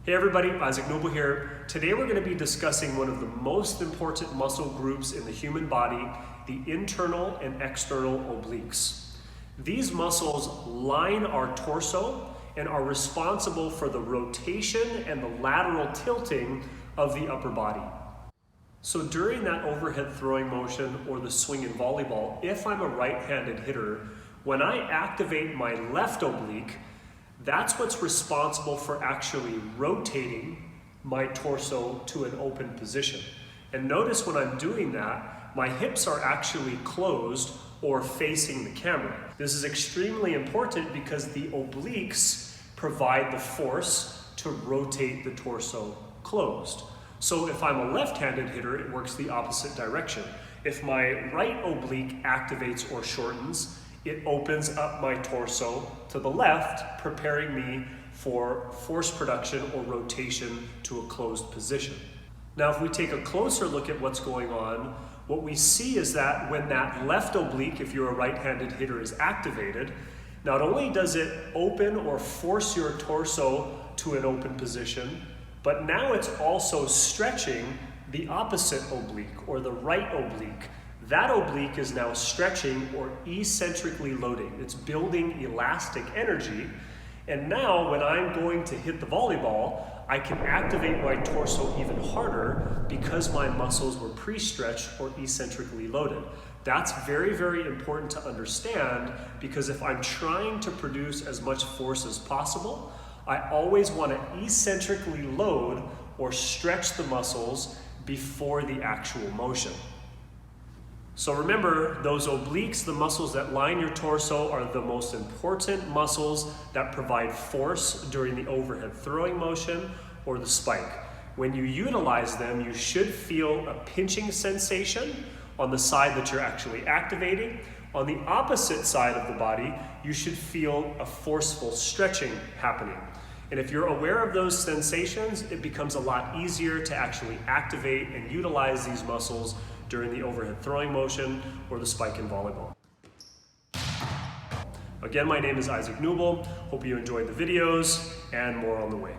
Hey everybody, Isaac Noble here. Today we're going to be discussing one of the most important muscle groups in the human body, the internal and external obliques. These muscles line our torso and are responsible for the rotation and the lateral tilting of the upper body. So during that overhead throwing motion or the swing in volleyball, if I'm a right-handed hitter, when I activate my left oblique, that's what's responsible for actually rotating my torso to an open position. And notice when I'm doing that, my hips are actually closed or facing the camera. This is extremely important because the obliques provide the force to rotate the torso closed. So if I'm a left-handed hitter, it works the opposite direction. If my right oblique activates or shortens, it opens up my torso to the left, preparing me for force production or rotation to a closed position. Now, if we take a closer look at what's going on, what we see is that when that left oblique, if you're a right-handed hitter, is activated, not only does it open or force your torso to an open position, but now it's also stretching the opposite oblique or the right oblique. That oblique is now stretching or eccentrically loading. It's building elastic energy. And now when I'm going to hit the volleyball, I can activate my torso even harder because my muscles were pre-stretched or eccentrically loaded. That's very, very important to understand because if I'm trying to produce as much force as possible, I always want to eccentrically load or stretch the muscles before the actual motion. So remember, those obliques, the muscles that line your torso, are the most important muscles that provide force during the overhead throwing motion or the spike. When you utilize them, you should feel a pinching sensation on the side that you're actually activating. On the opposite side of the body, you should feel a forceful stretching happening. And if you're aware of those sensations, it becomes a lot easier to actually activate and utilize these muscles during the overhead throwing motion or the spike in volleyball. Again, my name is Isaac Noble. Hope you enjoyed the videos and more on the way.